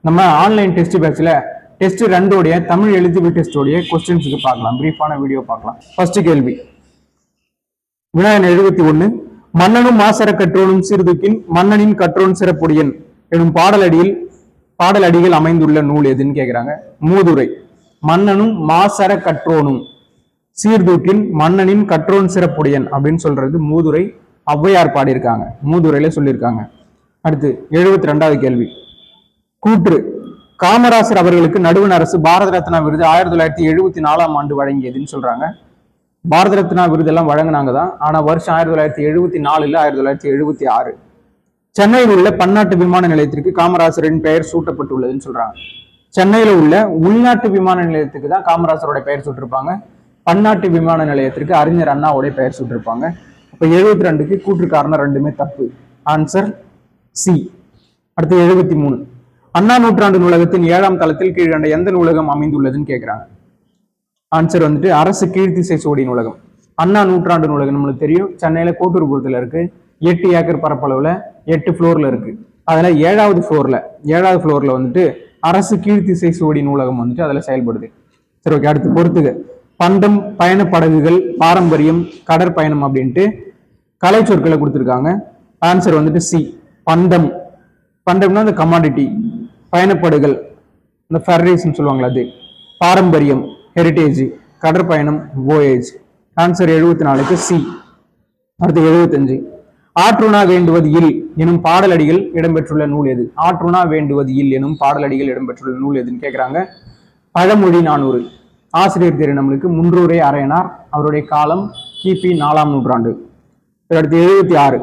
நம்ம online test பேட்ச்ல test 2 Tamil eligible டெஸ்டோடைய கொஸ்டின்ஸுக்கு பார்க்கலாம். பிரீஃபான வீடியோ பார்க்கலாம். ஃபர்ஸ்ட் கேள்வி, வினாயன் 71. மன்னனும் மாசர கற்றோனும் சீர்தூக்கின் மன்னனின் கற்றோன் சிறப்புடையன் எனும் பாடலடிகள் அமைந்துள்ள நூல் எதுன்னு கேட்கிறாங்க. மூதுரை. மன்னனும் மாசர கற்றோனும் சீர்தூக்கின் மன்னனின் கற்றோன் சிறப்புடையன் அப்படின்னு சொல்றது மூதுரை. ஔவையார் பாடியிருக்காங்க, மூதுரையில சொல்லியிருக்காங்க. அடுத்து 72வது கேள்வி, கூற்று. காமராசர் அவர்களுக்கு நடுவண் அரசு பாரத ரத்னா விருது 1974ஆம் ஆண்டு வழங்கியதுன்னு சொல்றாங்க. பாரத ரத்னா விருது எல்லாம் வழங்கினாங்க தான், ஆனா வருஷம் 1974 இல்ல 1976. சென்னையில் உள்ள பன்னாட்டு விமான நிலையத்திற்கு காமராசரின் பெயர் சூட்டப்பட்டுள்ளதுன்னு சொல்றாங்க. சென்னையில உள்ள உள்நாட்டு விமான நிலையத்துக்கு தான் காமராசரோட பெயர் சூட்டிருப்பாங்க, பன்னாட்டு விமான நிலையத்திற்கு அறிஞர் அண்ணாவோட பெயர் சூட்டிருப்பாங்க. அப்ப 72க்கு கூற்று காரணம் ரெண்டுமே தப்பு. Answer C. அடுத்து 73. அண்ணா நூற்றாண்டு நூலகத்தின் 7ஆம் தளத்தில் கீழ்கண்ட எந்த நூலகம் அமைந்துள்ளதுன்னு கேட்கிறாங்க. ஆன்சர் வந்துட்டு அரசு கீழ்த்திசை சோடி நூலகம். அண்ணா நூற்றாண்டு நூலகம் நம்மளுக்கு தெரியும், சென்னையில கோட்டூர்புரத்துல இருக்கு. 8 ஏக்கர் பரப்பளவுல 8 ஃப்ளோர்ல இருக்கு. அதுல 7வது ஃப்ளோர்ல வந்துட்டு அரசு கீழ்த்திசை சோடி நூலகம் வந்துட்டு அதுல செயல்படுது. சரி, ஓகே. அடுத்து பொறுத்துக. பண்டம், பயண படகுகள், பாரம்பரியம், கடற்பயணம் அப்படின்ட்டு கலை சொற்களை கொடுத்துருக்காங்க. ஆன்சர் வந்துட்டு சி. பண்டம். பண்டம்னா அந்த கமாடிட்டி. பயணப்படுகள் இந்த ஃபெர்ரிஸ்ன்னு சொல்லுவாங்களா அது. பாரம்பரியம் ஹெரிட்டேஜ், கடற்பயணம் voyage. ஆன்சர் 74க்கு சி. அடுத்து 75. ஆற்றுணா வேண்டுவது இல் எனும் பாடலடிகள் இடம்பெற்றுள்ள நூல் எது? ஆற்றுணா வேண்டுவது இல் எனும் பாடலடிகள் இடம்பெற்றுள்ள நூல் எதுன்னு கேட்கிறாங்க. பழமொழி 400. ஆசிரியர் தெரியும் நம்மளுக்கு, முன்றூரை அரையனார். அவருடைய காலம் கிபி 4ஆம் நூற்றாண்டு. அடுத்து 76.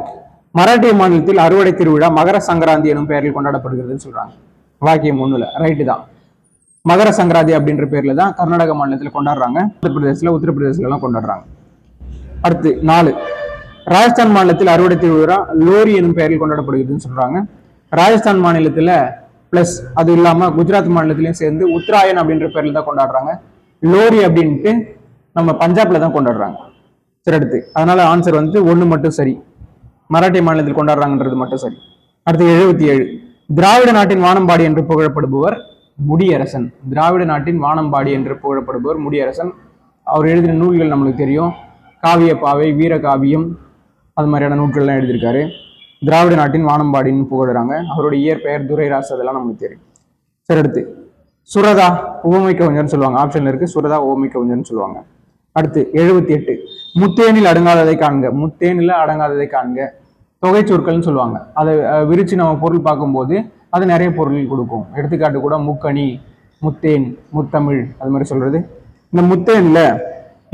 மராட்டிய மாநிலத்தில் அறுவடை திருவிழா மகர சங்கராந்தி எனும் பெயரில் கொண்டாடப்படுகிறதுன்னு சொல்றாங்க. வாக்கியம் 1ல ரைட்டு தான். மகர சங்கராந்தி அப்படின்ற பேர்ல தான் கர்நாடக மாநிலத்தில் கொண்டாடுறாங்க, உத்தரப்பிரதேசல எல்லாம் கொண்டாடுறாங்க. அடுத்து 4. ராஜஸ்தான் மாநிலத்தில் அறுவடை திருவிழா லோரி எனும் பெயரில் கொண்டாடப்படுகிறதுன்னு சொல்றாங்க. ராஜஸ்தான் மாநிலத்துல பிளஸ் அது இல்லாம குஜராத் மாநிலத்திலையும் சேர்ந்து உத்தராயன் அப்படின்ற பேர்ல தான் கொண்டாடுறாங்க. லோரி அப்படின்ட்டு நம்ம பஞ்சாப்ல தான் கொண்டாடுறாங்க. சரி, அடுத்து அதனால ஆன்சர் வந்து 1 மட்டும் சரி. மராட்டிய மாநிலத்தில் கொண்டாடுறாங்கன்றது மட்டும் சரி. அடுத்து 77. திராவிட நாட்டின் வானம்பாடி என்று புகழப்படுபவர் முடியரசன். திராவிட நாட்டின் வானம்பாடி என்று புகழப்படுபவர் முடியரசன். அவர் எழுதின நூல்கள் நம்மளுக்கு தெரியும், காவியப்பாவை, வீரகாவியம், அது மாதிரியான நூல்கள்லாம் எழுதியிருக்காரு. திராவிட நாட்டின் வானம்பாடின்னு புகழுறாங்க. அவருடைய இயற்பெயர் துரைராஸ், அதெல்லாம் நமக்கு தெரியும். சரி, அடுத்து சுரதா உவமை கவிஞர்னு சொல்லுவாங்க. ஆப்ஷன்ல இருக்கு சுரதா உவமை கவிஞர்னு சொல்லுவாங்க. அடுத்து 78. முத்தேனில் அடங்காததை காண்க. முத்தேனில் அடங்காததை காண்க தொகை சொற்கள்னு சொல்லுவாங்க. அதை விரிச்சு நம்ம பொருள் பார்க்கும்போது அது நிறைய பொருள் கொடுக்கும். எடுத்துக்காட்டு கூட முக்கணி, முத்தேன், முத்தமிழ், அது மாதிரி சொல்றது. இந்த முத்தேன்ல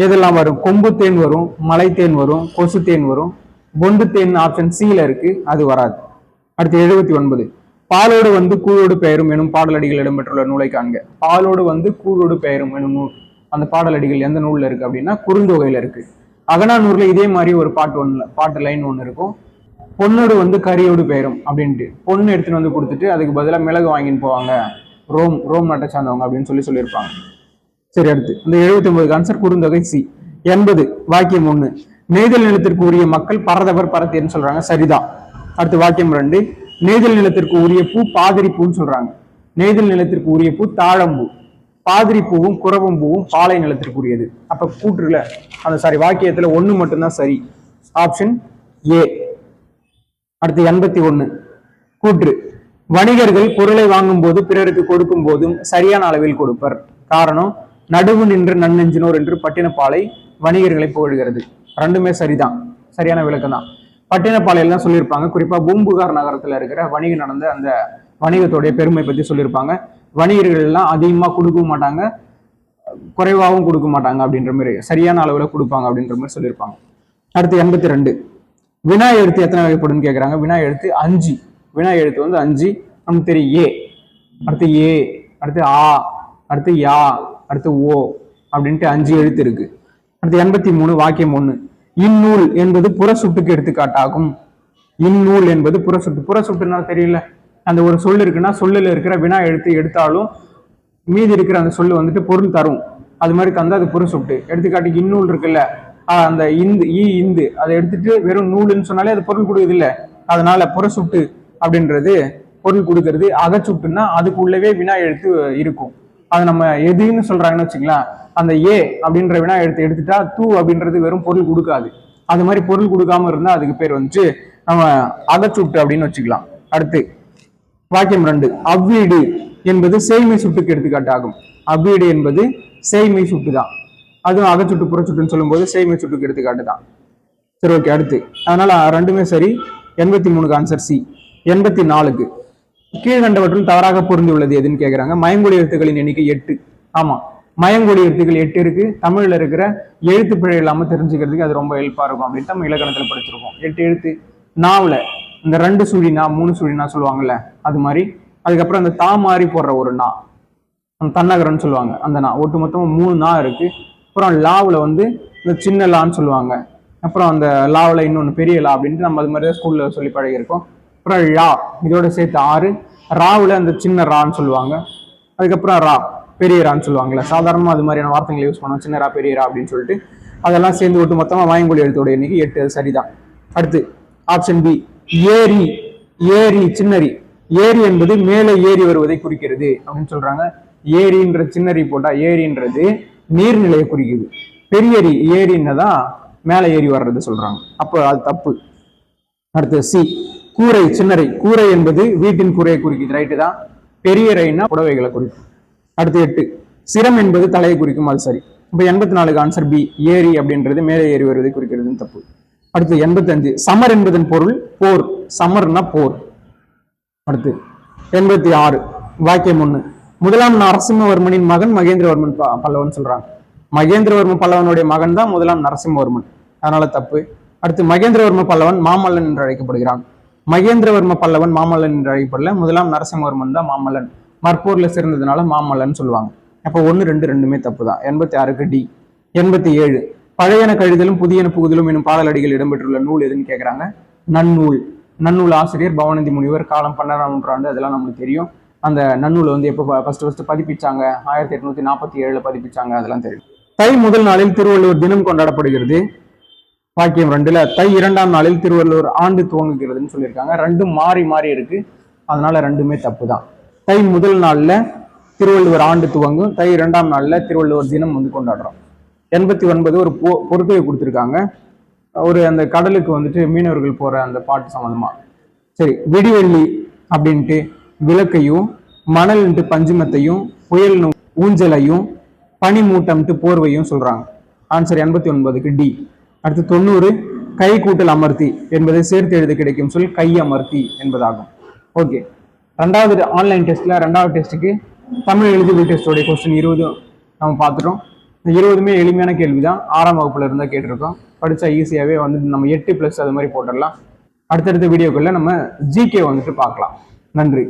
எதெல்லாம் வரும்? கொம்பு தேன் வரும், மலைத்தேன் வரும், கொசு தேன் வரும். பொண்டு தேன் ஆப்ஷன் சில இருக்கு, அது வராது. அடுத்து 79. பாலோடு வந்து கூழோடு பெயரும் எனும் பாடலடிகள் இடம்பெற்றுள்ள நூலை காண்க. பாலோடு வந்து கூழோடு பெயரும் எனும் நூல், அந்த பாடலடிகள் எந்த நூல்ல இருக்கு அப்படின்னா குறுந்தொகையில இருக்கு. அகநானூர்ல இதே மாதிரி ஒரு பாட்டு லைன் ஒன்று இருக்கும். பொண்ணோடு வந்து கரியோடு பெயரும் அப்படின்ட்டு பொண்ணு எடுத்துன்னு வந்து கொடுத்துட்டு அதுக்கு பதிலாக மிளகு வாங்கின்னு போவாங்க, ரோம் நாட்டை சார்ந்தவங்க அப்படின்னு சொல்லியிருப்பாங்க. சரி, அடுத்து இந்த 79க்கு ஆன்சர் குறுந்தொகை சி. 80. வாக்கியம் 1. நெய்தல் நிலத்திற்கு உரிய மக்கள் பரதவர் பரத்தியர்னு சொல்றாங்க, சரிதான். அடுத்து வாக்கியம் 2. நெய்தல் நிலத்திற்கு உரிய பூ பாதிரி பூன்னு சொல்றாங்க. நெய்தல் நிலத்திற்கு உரிய பூ தாழம்பூ. பாதிரி பூவும் குறவம் பூவும் பாலை நிலத்திற்கு உரியது. அப்ப கூற்றுல வாக்கியத்துல 1 மட்டும்தான் சரி. Option A. அடுத்து 81. கூற்று. வணிகர்கள் பொருளை வாங்கும் போது பிறருக்கு கொடுக்கும் போதும் சரியான அளவில் கொடுப்பர். காரணம், நடுவு நின்று நன்னெஞ்சினோர் என்று பட்டினப்பாலை வணிகர்களை புகழ்கிறது. ரெண்டுமே சரிதான், சரியான விளக்கம் தான். பட்டினப்பாலையில் தான் சொல்லியிருப்பாங்க. குறிப்பா பூம்புகார் நகரத்துல இருக்கிற வணிகம் நடந்த அந்த வணிகத்துடைய பெருமை பத்தி சொல்லியிருப்பாங்க. வணிகர்கள் எல்லாம் அதிகமா கொடுக்கவும் மாட்டாங்க, குறைவாகவும் கொடுக்க மாட்டாங்க அப்படின்ற மாதிரி, சரியான அளவுல கொடுப்பாங்க அப்படின்ற மாதிரி சொல்லியிருப்பாங்க. அடுத்து 82. வினா எழுத்து எத்தனை வகைப்படும் கேட்கிறாங்க. வினா எழுத்து 5. வினா எழுத்து வந்து 5. நமக்கு தெரியும் ஏ, அடுத்து ஏ, அடுத்து ஆ, அடுத்து யா, அடுத்து ஓ அப்படின்ட்டு 5 எழுத்து இருக்கு. அடுத்து 83. வாக்கியம் 1. இந்நூல் என்பது புறசுட்டுக்கு எடுத்துக்காட்டாகும். இந்நூல் என்பது புறசுட்டு. புறசுட்டுன்னா தெரியல, அந்த ஒரு சொல் இருக்குன்னா சொல்லுல இருக்கிற வினா எழுத்து எடுத்தாலும் மீதி இருக்கிற அந்த சொல்லு வந்துட்டு பொருள் தரும். அது மாதிரி தந்தா அது புறசுட்டு. எடுத்துக்காட்டுக்கு இந்நூல் இருக்குல்ல, அந்த இந்து அதை எடுத்துட்டு வெறும் நூலுன்னு சொன்னாலே அது பொருள் கொடுக்குது இல்ல, அதனால புறசுட்டு அப்படின்றது பொருள் கொடுக்கறது. அகச்சுட்டுன்னா அதுக்குள்ளவே வினா எழுத்து இருக்கும். அதை நம்ம எதுன்னு சொல்றாங்கன்னு வச்சுக்கலாம். அந்த ஏ அப்படின்ற வினா எழுத்து எடுத்துட்டா தூ அப்படின்றது வெறும் பொருள் கொடுக்காது. அது மாதிரி பொருள் கொடுக்காம இருந்தா அதுக்கு பேர் வந்துட்டு நம்ம அகச்சுட்டு அப்படின்னு வச்சுக்கலாம். அடுத்து வாக்கியம் 2. அவ்வீடு என்பது செய்மை சுட்டுக்கு எடுத்துக்காட்டாகும். அவ்வீடு என்பது செய்மை சுட்டு தான். அதுவும் அகச்சுட்டு புறச்சுட்டுன்னு சொல்லும் போது செய்மை சுட்டுக்கு எடுத்துக்காட்டு தான். சரி, ஓகே. அடுத்து அதனால ரெண்டுமே சரி. 83க்கு ஆன்சர் சி. 84க்கு கீழ்கண்டவற்றில் தவறாக பொருந்தி உள்ளது எதுன்னு கேட்கிறாங்க. மயங்கொழி எழுத்துக்களின் எண்ணிக்கை 8. ஆமா, மயங்கொழி எழுத்துக்கள் 8 இருக்கு. தமிழ்ல இருக்கிற எழுத்து பிழை இல்லாம தெரிஞ்சுக்கிறதுக்கு அது ரொம்ப ஹெல்ப்பா இருக்கும் அப்படின்னு நம்ம இலக்கணத்துல படிச்சிருக்கோம். 8 எழுத்து. நாவல இந்த 2 சுழினா 3 சுழினா சொல்லுவாங்கல்ல, அது மாதிரி. அதுக்கப்புறம் அந்த தா மாறி போடுற ஒரு நா, தன்னகரன்னு சொல்லுவாங்க, அந்த நா. ஒட்டு மொத்தமா 3 நா இருக்கு. அப்புறம் லாவுல வந்து இந்த சின்ன லான்னு சொல்லுவாங்க. அப்புறம் அந்த லாவில் இன்னொன்று பெரிய லா அப்படின்ட்டு நம்ம அது மாதிரி தான் ஸ்கூல்ல சொல்லி பழகிருக்கோம். அப்புறம் லா இதோட சேர்த்து 6. ராவில் அந்த சின்ன ரான்னு சொல்லுவாங்க. அதுக்கப்புறம் ரா பெரிய ரான்னு சொல்லுவாங்கல்ல, சாதாரணமாக அது மாதிரியான வார்த்தைகளை யூஸ் பண்ணுவோம், சின்ன ரா பெரிய ரா அப்படின்னு சொல்லிட்டு. அதெல்லாம் சேர்ந்து ஒட்டு மொத்தமாக வாயங்கொழி எழுத்தோட எண்ணிக்கை 8. அது சரிதான். அடுத்து ஆப்ஷன் பி. ஏரி. ஏரி சின்னரி. ஏரி என்பது மேலே ஏறி வருவதை குறிக்கிறது அப்படின்னு சொல்றாங்க. ஏரின்ற சின்னரி போட்டா ஏரின்றது நீர்நிலையை குறிக்குது. பெரியரி ஏரின்னதான் மேலே ஏறி வர்றது சொல்றாங்க. அப்போ அது தப்பு. அடுத்து சி. கூரை சின்னரை. கூரை என்பது வீட்டின் கூரையை குறிக்குது. ரைட்டு தான். பெரிய ரைனா புடவைகளை குறிக்கும். அடுத்து 8. சிரம் என்பது தலையை குறிக்கும். அது சரி. இப்போ 84க்கு ஆன்சர் பி. ஏரி அப்படின்றது மேலே ஏறி வருவதை குறிக்கிறதுன்னு தப்பு. அடுத்து 85. சமர் என்பதன் பொருள் போர். சமர்னா போர். அடுத்து 86. வாக்கியம் 1. முதலாம் நரசிம்மவர்மனின் மகன் மகேந்திரவர்மன் பல்லவன் சொல்றாங்க. மகேந்திரவர்ம பல்லவனுடைய மகன் தான் முதலாம் நரசிம்மவர்மன், அதனால தப்பு. அடுத்து மகேந்திரவர்ம பல்லவன் மாமல்லன் என்று அழைக்கப்படுகிறான். மகேந்திரவர்ம பல்லவன் மாமல்லன் என்று அழைக்கப்படல, முதலாம் நரசிம்மவர்மன் தான் மாமல்லன். மற்போர்ல சேர்ந்ததுனால மாமல்லன் சொல்லுவாங்க. அப்போ 1, 2 ரெண்டுமே தப்பு தான். 86க்கு டி. 87. பழையன கழிதலும் புதியன புகுதலும் எனும் பாடலடிகள் இடம்பெற்றுள்ள நூல் எதுன்னு கேட்கிறாங்க. நன்னூல். நன்னூல் ஆசிரியர் பவனந்தி முனிவர், காலம் 12ஆம் நூற்றாண்டு. அதெல்லாம் நமக்கு தெரியும். அந்த நன்னூலை வந்து எப்போ ஃபர்ஸ்ட் பதிப்பிச்சாங்க? 1847 பதிப்பிச்சாங்க. அதெல்லாம் தெரியும். தை முதல் நாளில் திருவள்ளுவர் தினம் கொண்டாடப்படுகிறது. வாக்கியம் 2ல தை 2ஆம் நாளில் திருவள்ளுவர் ஆண்டு துவங்குகிறதுன்னு சொல்லியிருக்காங்க. ரெண்டும் மாறி மாறி இருக்கு, அதனால ரெண்டுமே தப்பு தான். தை முதல் நாள்ல திருவள்ளுவர் ஆண்டு துவங்கும், தை 2ஆம் நாள்ல திருவள்ளுவர் தினம் வந்து கொண்டாடுறோம். 89 ஒரு பொறுப்பை கொடுத்துருக்காங்க. ஒரு அந்த கடலுக்கு வந்துட்டு மீனவர்கள் போற அந்த பாட்டு சம்மந்தமா. சரி, விடிவெள்ளி அப்படின்ட்டு விளக்கையும், மணல்ன்ட்டு பஞ்சுமத்தையும், புயல் ஊஞ்சலையும், பனிமூட்டம்ட்டு போர்வையும் சொல்றாங்க. ஆன்சர் 89க்கு டி. அடுத்து 90. கை கூட்டல் அமர்த்தி என்பதை சேர்த்து எழுத கிடைக்கும் சொல் கை அமர்த்தி என்பதாகும். ஓகே, 2வது ஆன்லைன் டெஸ்ட்ல 2வது டெஸ்ட்டுக்கு தமிழ் எழுதுகை டெஸ்டோடைய கொஸ்டின் 20 நம்ம பார்த்துட்டோம். இந்த 20மே எளிமையான கேள்விதான். 6ஆம் வகுப்புல இருந்தா கேட்டிருக்கோம். படிச்சா ஈஸியாவே வந்துட்டு நம்ம 8+ அது மாதிரி போட்டுடலாம். அடுத்தடுத்த வீடியோக்குள்ள நம்ம ஜிகே வந்துட்டு பார்க்கலாம். நன்றி.